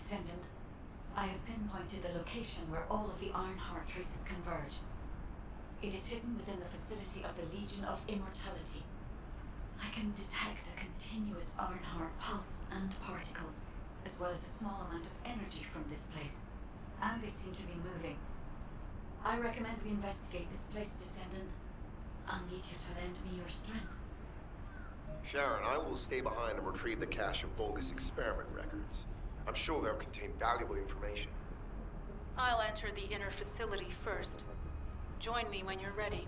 Descendant. I have pinpointed the location where all of the Ironheart traces converge. It is hidden within the facility of the Legion of Immortality. I can detect a continuous Ironheart pulse and particles, as well as a small amount of energy from this place, and they seem to be moving. I recommend we investigate this place, Descendant. I'll need you to lend me your strength. Sharon, I will stay behind and retrieve the cache of Vulgus experiment records. I'm sure they'll contain valuable information. I'll enter the inner facility first. Join me when you're ready.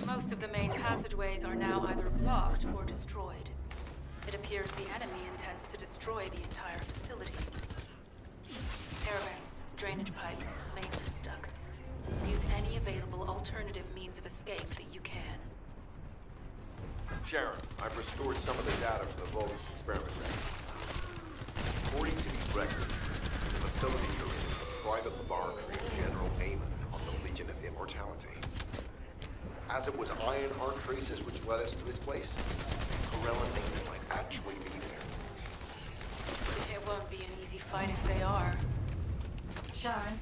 Most of the main passageways are now either blocked or destroyed. It appears the enemy intends to destroy the entire facility. Air vents, drainage pipes, maintenance ducts. Use any available alternative means of escape that you can. Sharon, I've restored some of the data from the Vulgus experiment records. According to these records, the facility you're in is the private laboratory of General Amon on the Legion of Immortality. As it was Ironheart traces which led us to this place, Karel and Amon might actually be there. It won't be an easy fight if they are. Sharon?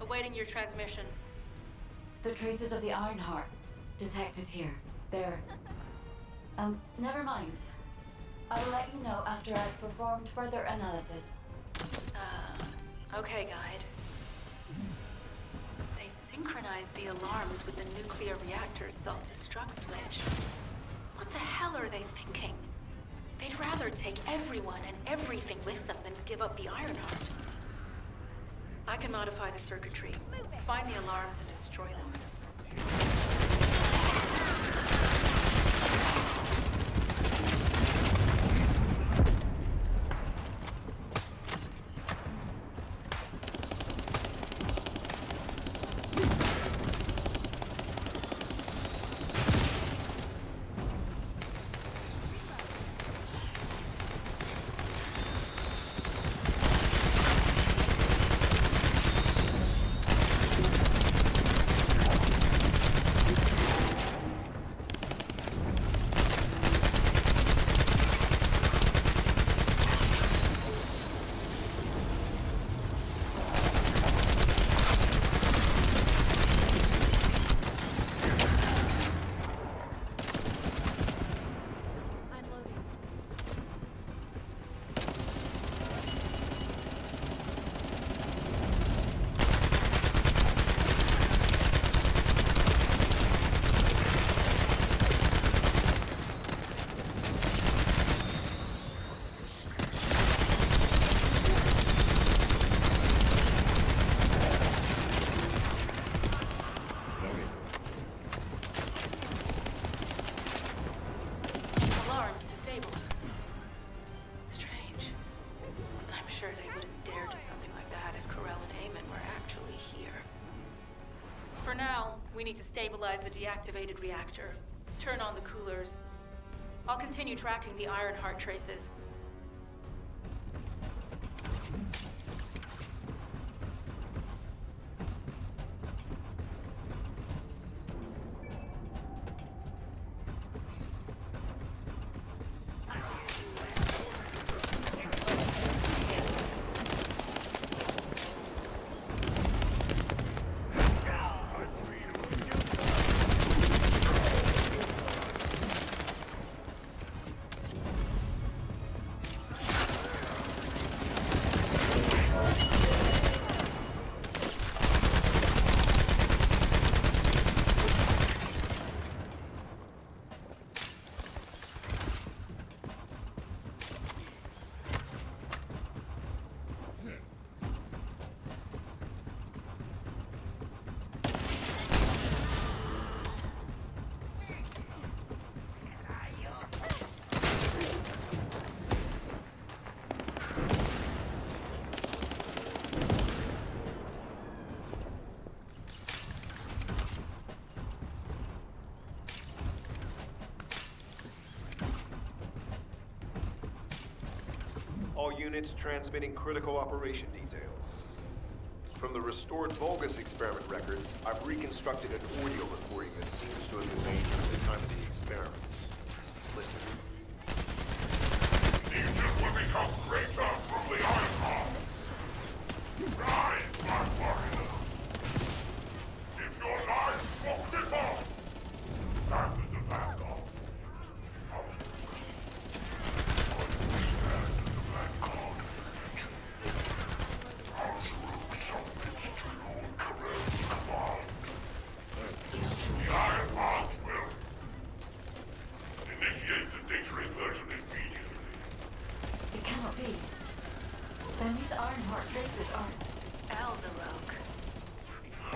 Awaiting your transmission. The traces of the Ironheart detected here. They're... never mind. I'll let you know after I've performed further analysis. Okay, Guide. They've synchronized the alarms with the nuclear reactor's self-destruct switch. What the hell are they thinking? They'd rather take everyone and everything with them than give up the Ironheart. I can modify the circuitry, find the alarms and destroy them. We need to stabilize the deactivated reactor. Turn on the coolers. I'll continue tracking the Ironheart traces. All units transmitting critical operation details. From the restored Vulgus experiment records, I've reconstructed an audio recording that seems to have been made during the time of the experiments. Listen. Legion will become greater from the icons. Rise, my warrior. If your life for people, stand in the vanguard. The Iron Heart will initiate the data inversion immediately. It cannot be. Then these Ironheart traces are... Alzaroke. I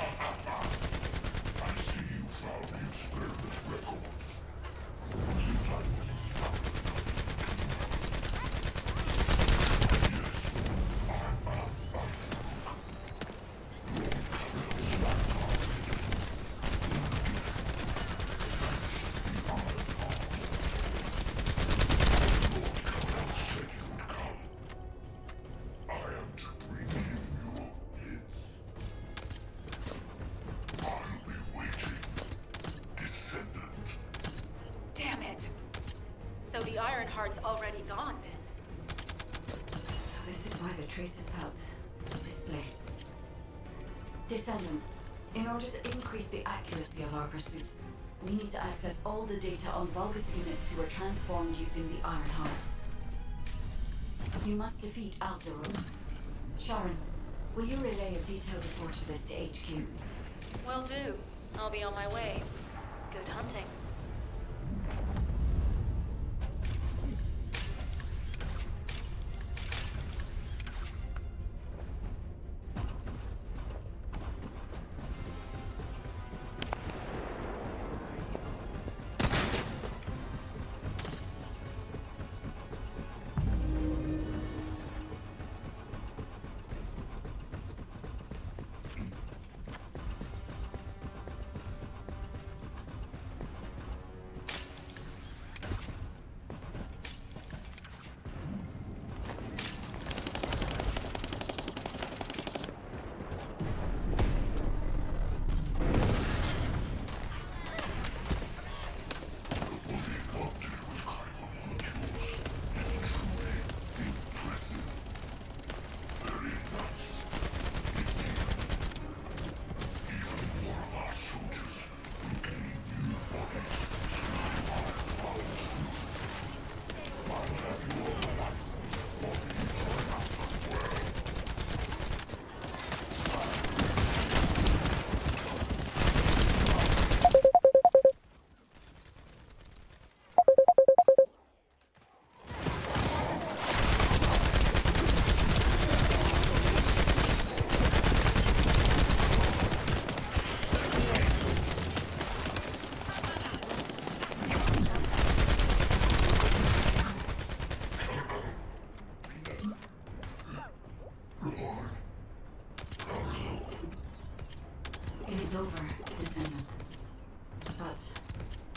see you found the experiment records. Seems I wasn't found. Yes, I'm Alzaroke. Lord Karel's vanguard. I am to bring him your hits. I'll be waiting, Descendant. Damn it. So the Ironheart's already gone then. So this is why the traces felt displaced. Descendant, in order to increase the accuracy of our pursuit, we need to access all the data on Vulgus units who were transformed using the Ironheart. You must defeat Alzaroke. Sharon, will you relay a detailed report of this to HQ? Will do. I'll be on my way. Good hunting.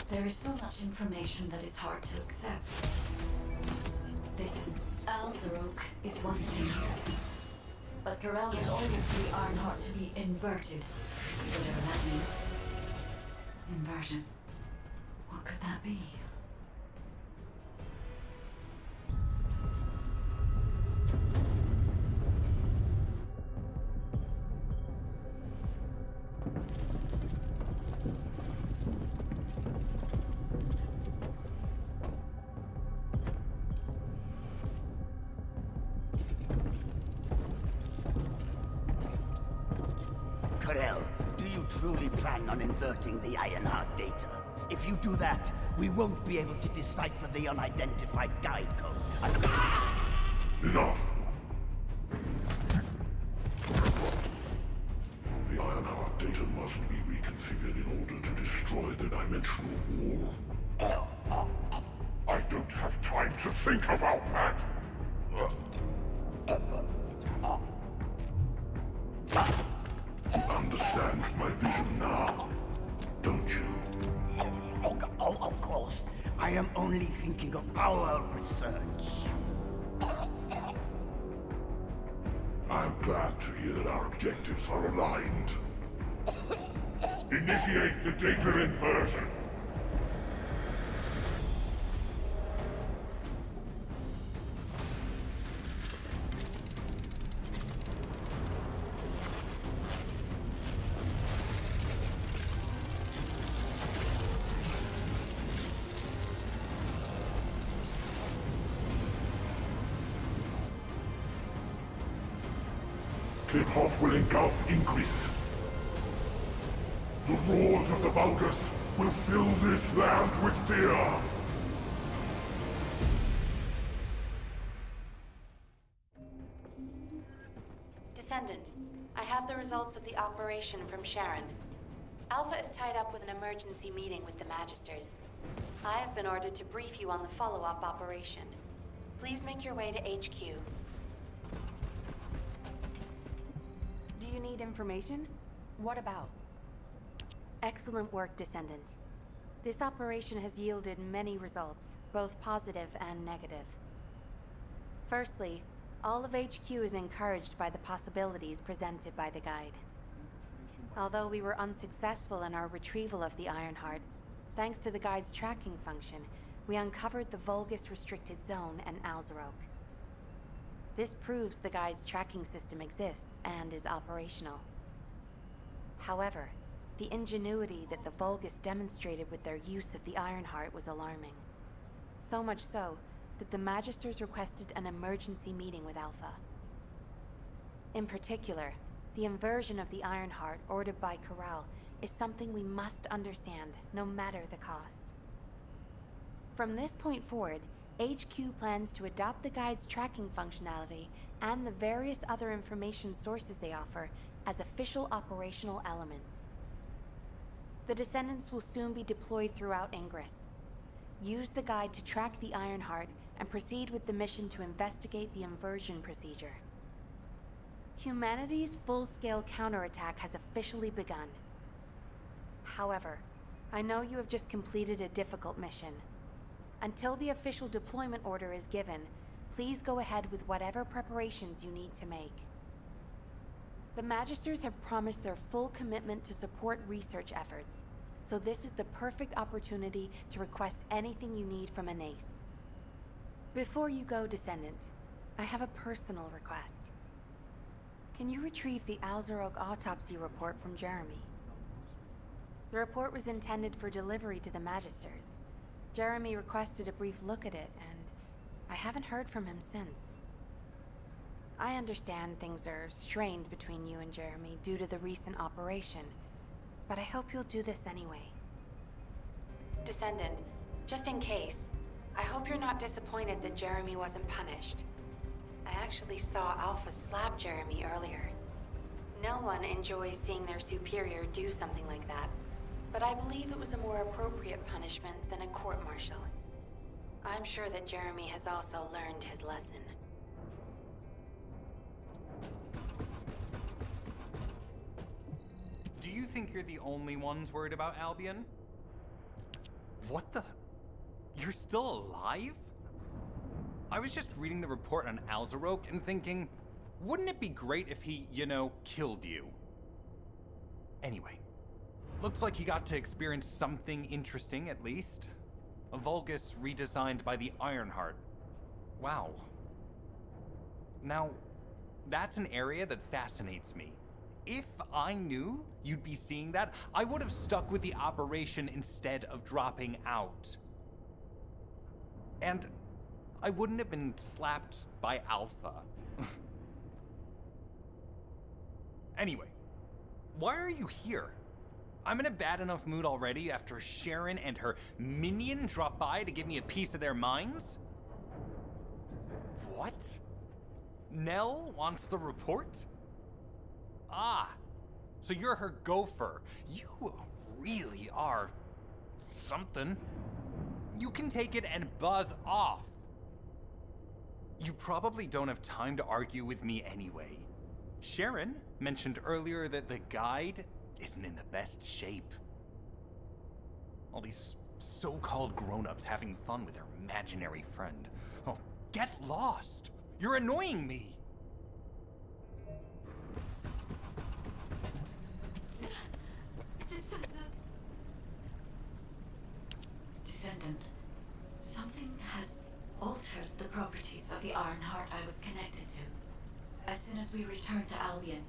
There is so much information that is hard to accept. This Alzaroke is one thing, but Karel has ordered for the Ironheart to be inverted, whatever that means. Inversion. What could that be? Karel, do you truly plan on inverting the Ironheart data? If you do that, we won't be able to decipher the unidentified guide code. Enough! The Ironheart data must be reconfigured in order to destroy the dimensional wall. I don't have time to think about that! You understand my vision now, don't you? Oh, of course. I am only thinking of our research. Glad to hear that our objectives are aligned. Initiate the data inversion. The path will engulf increase. The roars of the Vulgus will fill this land with fear. Descendant, I have the results of the operation from Sharon. Alpha is tied up with an emergency meeting with the Magisters. I have been ordered to brief you on the follow-up operation. Please make your way to HQ. Do you need information? What about? Excellent work, Descendant. This operation has yielded many results, both positive and negative. Firstly, all of HQ is encouraged by the possibilities presented by the Guide. Although we were unsuccessful in our retrieval of the Ironheart, thanks to the Guide's tracking function, we uncovered the Vulgus Restricted Zone and Alzarok. This proves the Guide's tracking system exists and is operational. However, the ingenuity that the Vulgus demonstrated with their use of the Ironheart was alarming. So much so, that the Magisters requested an emergency meeting with Alpha. In particular, the inversion of the Ironheart ordered by Karel is something we must understand, no matter the cost. From this point forward, HQ plans to adopt the Guide's tracking functionality and the various other information sources they offer as official operational elements. The Descendants will soon be deployed throughout Ingress. Use the Guide to track the Ironheart and proceed with the mission to investigate the inversion procedure. Humanity's full-scale counterattack has officially begun. However, I know you have just completed a difficult mission. Until the official deployment order is given, please go ahead with whatever preparations you need to make. The Magisters have promised their full commitment to support research efforts, so this is the perfect opportunity to request anything you need from an ace. Before you go, Descendant, I have a personal request. Can you retrieve the Alzarok autopsy report from Jeremy? The report was intended for delivery to the Magisters. Jeremy requested a brief look at it, and I haven't heard from him since. I understand things are strained between you and Jeremy due to the recent operation, but I hope you'll do this anyway. Descendant, just in case, I hope you're not disappointed that Jeremy wasn't punished. I actually saw Alpha slap Jeremy earlier. No one enjoys seeing their superior do something like that, but I believe it was a more appropriate punishment than a court-martial. I'm sure that Jeremy has also learned his lesson. Do you think you're the only ones worried about Albion? What the? You're still alive? I was just reading the report on Alzarok and thinking, wouldn't it be great if he, killed you? Anyway, looks like he got to experience something interesting at least. A Vulgus redesigned by the Ironheart. Wow. Now, that's an area that fascinates me. If I knew you'd be seeing that, I would have stuck with the operation instead of dropping out. And I wouldn't have been slapped by Alpha. Anyway, why are you here? I'm in a bad enough mood already after Sharon and her minion dropped by to give me a piece of their minds? What? Nell wants the report? Ah, so you're her gopher. You really are something. You can take it and buzz off. You probably don't have time to argue with me anyway. Sharon mentioned earlier that the Guide isn't in the best shape. All these so-called grown-ups having fun with their imaginary friend. Oh, get lost! You're annoying me! the Ironheart I was connected to. As soon as we returned to Albion,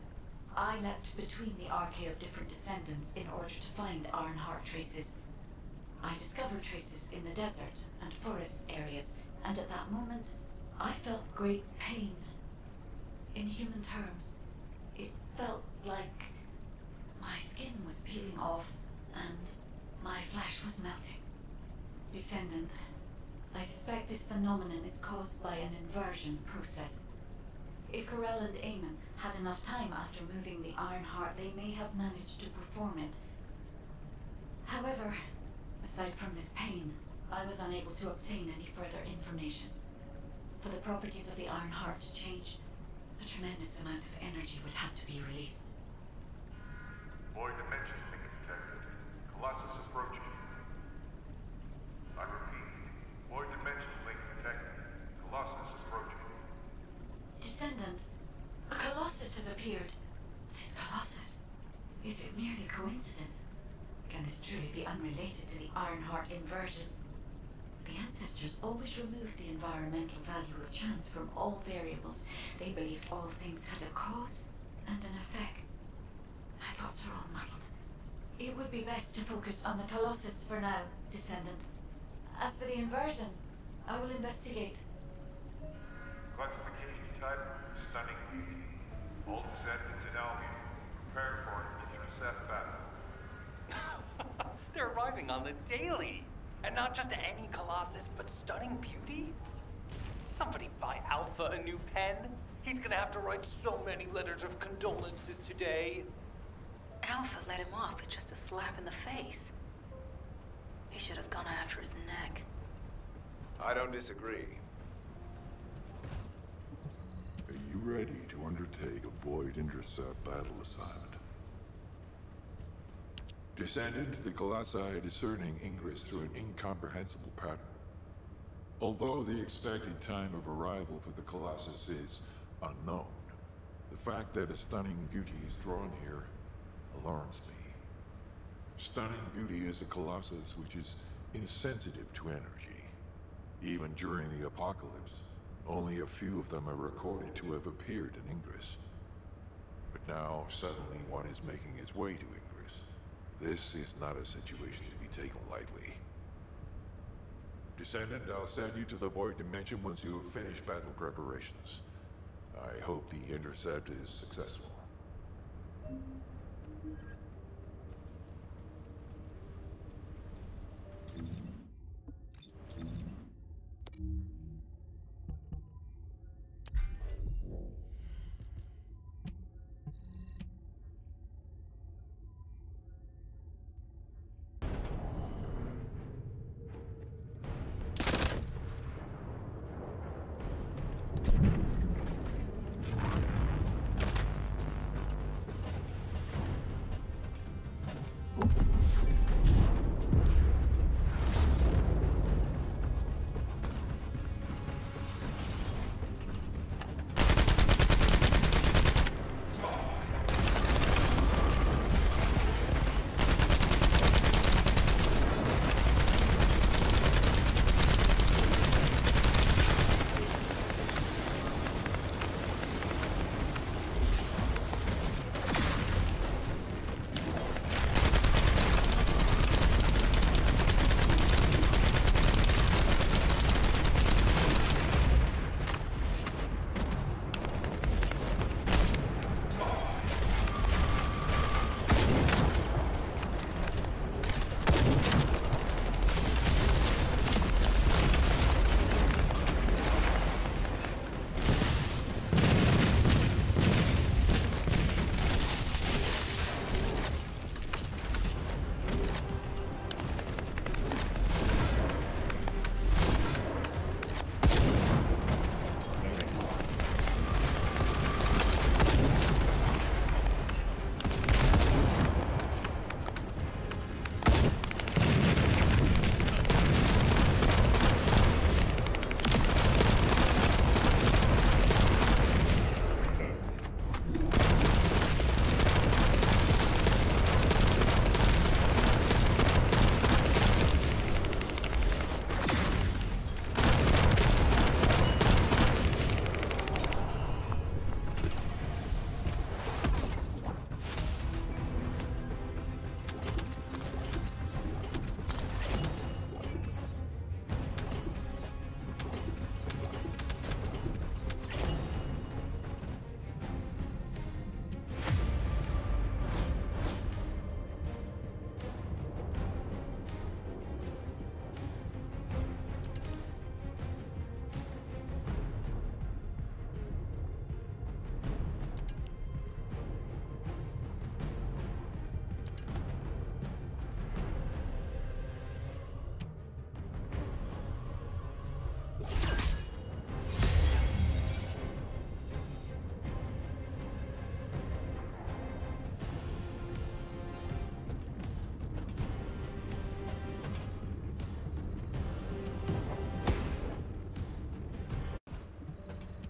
I leapt between the arcade of different Descendants in order to find Ironheart traces. I discovered traces in the desert and forest areas, and at that moment, I felt great pain. In human terms, it felt like my skin was peeling off and my flesh was melting. Descendant, I suspect this phenomenon is caused by an inversion process. If Karel and Eamon had enough time after moving the Ironheart, they may have managed to perform it. However, aside from this pain, I was unable to obtain any further information. For the properties of the Ironheart to change, a tremendous amount of energy would have to be released. Void dimension link detected. Colossus approaching. I repeat, void dimension link detected. Colossus approaching. Descendant, a Colossus has appeared. This Colossus, is it merely coincidence? Can this truly be unrelated to the Ironheart inversion? The ancestors always removed the environmental value of chance from all variables. They believed all things had a cause and an effect. My thoughts are all muddled. It would be best to focus on the Colossus for now, Descendant. As for the inversion, I will investigate. Classification type, stunning beauty. All Descendants in Albion. Prepare for an intercept battle. They're arriving on the daily! And not just any Colossus, but stunning beauty? Somebody buy Alpha a new pen? He's gonna have to write so many letters of condolences today. Alpha let him off with just a slap in the face. He should have gone after his neck. I don't disagree. Are you ready to undertake a Void Intercept battle assignment? Descendants, the Colossi are discerning ingress through an incomprehensible pattern. Although the expected time of arrival for the Colossus is unknown, the fact that a stunning beauty is drawn here alarms me. Stunning beauty is a Colossus which is insensitive to energy. Even during the apocalypse, only a few of them are recorded to have appeared in Ingress. But now, suddenly one is making its way to Ingress. This is not a situation to be taken lightly. Descendant, I'll send you to the Void Dimension once you have finished battle preparations. I hope the intercept is successful.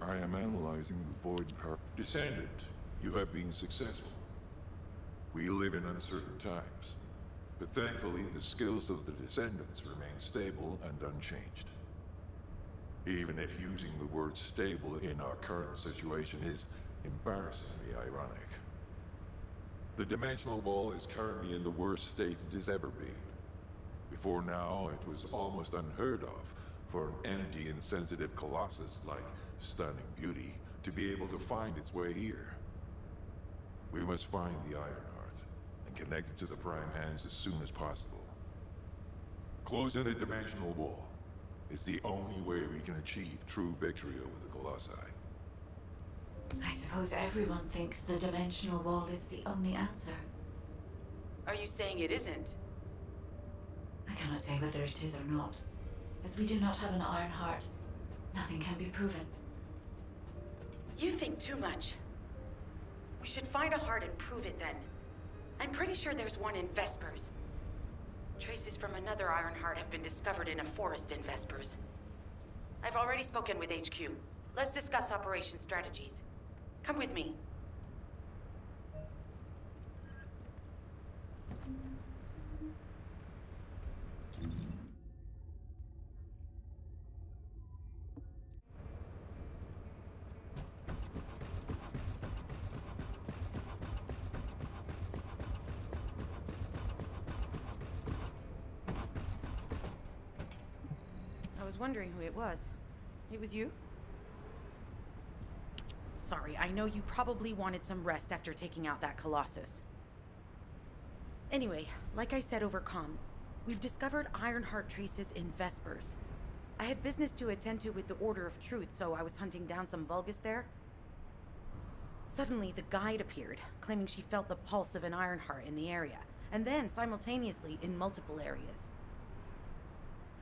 I am analyzing the void power. Descendant, you have been successful. We live in uncertain times, but thankfully the skills of the Descendants remain stable and unchanged. Even if using the word stable in our current situation is embarrassingly ironic. The dimensional wall is currently in the worst state it has ever been. Before now, it was almost unheard of for an energy-insensitive colossus like Stunning Beauty to be able to find its way here. We must find the Ironheart and connect it to the Prime Hands as soon as possible. Closing the dimensional wall is the only way we can achieve true victory over the Colossi. I suppose everyone thinks the dimensional wall is the only answer. Are you saying it isn't? I cannot say whether it is or not. As we do not have an Ironheart, nothing can be proven. You think too much. We should find a heart and prove it then. I'm pretty sure there's one in Vespers. Traces from another Ironheart have been discovered in a forest in Vespers. I've already spoken with HQ. Let's discuss operation strategies. Come with me. I was wondering who it was. It was you? Sorry, I know you probably wanted some rest after taking out that Colossus. Anyway, like I said over comms, we've discovered Ironheart traces in Vespers. I had business to attend to with the Order of Truth, so I was hunting down some Vulgus there. Suddenly, the guide appeared, claiming she felt the pulse of an Ironheart in the area, and then simultaneously in multiple areas.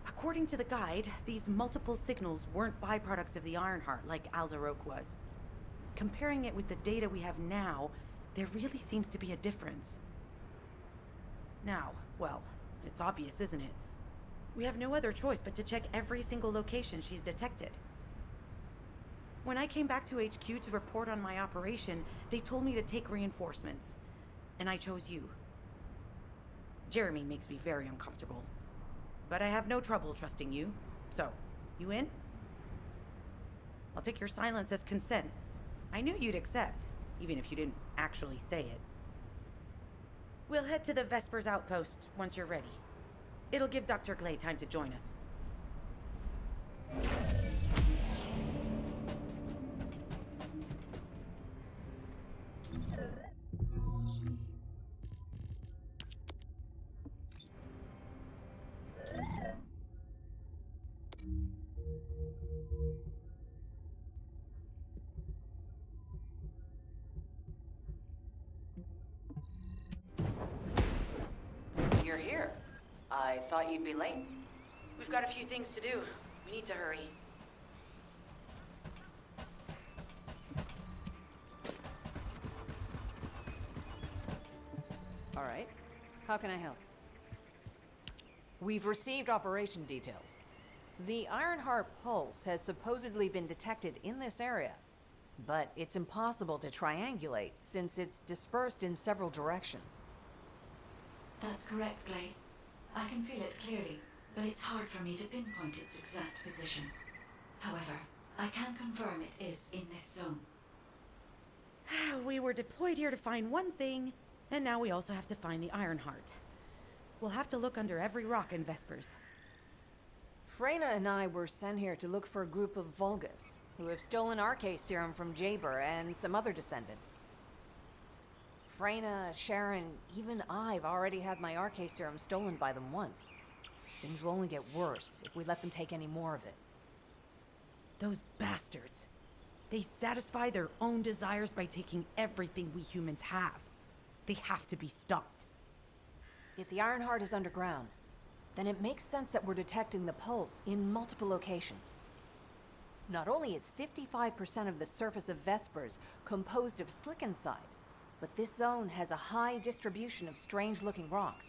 According to the guide, these multiple signals weren't byproducts of the Ironheart like Alzaroke was. Comparing it with the data we have now, there really seems to be a difference. Now, well, it's obvious, isn't it? We have no other choice but to check every single location she's detected. When I came back to HQ to report on my operation, they told me to take reinforcements, and I chose you. Jeremy makes me very uncomfortable. But I have no trouble trusting you. So, you in? I'll take your silence as consent. I knew you'd accept, even if you didn't actually say it. We'll head to the Vespers outpost once you're ready. It'll give Dr. Gley time to join us. You're here. I thought you'd be late. We've got a few things to do. We need to hurry. All right. How can I help? We've received operation details. The Ironheart pulse has supposedly been detected in this area, but it's impossible to triangulate since it's dispersed in several directions. That's correct, Gley. I can feel it clearly, but it's hard for me to pinpoint its exact position. However, I can confirm it is in this zone. We were deployed here to find one thing, and now we also have to find the Ironheart. We'll have to look under every rock in Vespers. Freyna and I were sent here to look for a group of Vulgus, who have stolen Arcane serum from Jaber and some other Descendants. Freyna, Sharon, even I've already had my Arcane serum stolen by them once. Things will only get worse if we let them take any more of it. Those bastards. They satisfy their own desires by taking everything we humans have. They have to be stopped. If the Ironheart is underground, then it makes sense that we're detecting the pulse in multiple locations. Not only is 55% of the surface of Vespers composed of slickenside, but this zone has a high distribution of strange-looking rocks.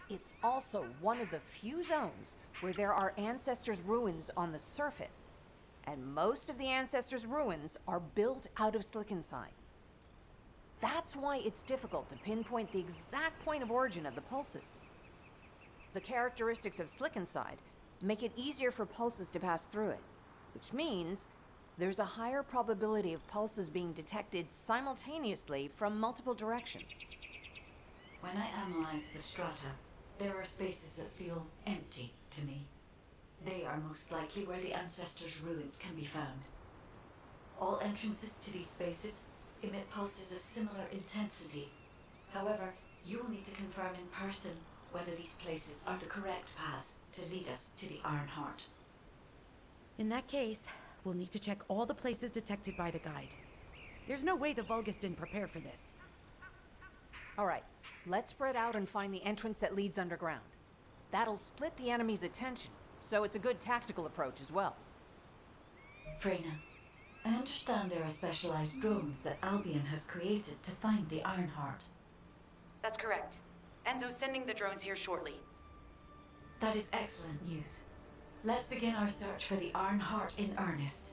It's also one of the few zones where there are ancestors' ruins on the surface. and most of the Ancestors' ruins are built out of Slickenside. That's why it's difficult to pinpoint the exact point of origin of the pulses. The characteristics of Slickenside make it easier for pulses to pass through it, which means there's a higher probability of pulses being detected simultaneously from multiple directions. When I analyze the strata, there are spaces that feel empty to me. They are most likely where the Ancestors' ruins can be found. All entrances to these spaces emit pulses of similar intensity. However, you will need to confirm in person whether these places are the correct paths to lead us to the Ironheart. In that case, we'll need to check all the places detected by the guide. There's no way the Vulgus didn't prepare for this. All right, let's spread out and find the entrance that leads underground. That'll split the enemy's attention, so it's a good tactical approach as well. Freyna, I understand there are specialized drones that Albion has created to find the Ironheart. That's correct. Enzo's sending the drones here shortly. That is excellent news. Let's begin our search for the Ironheart in earnest.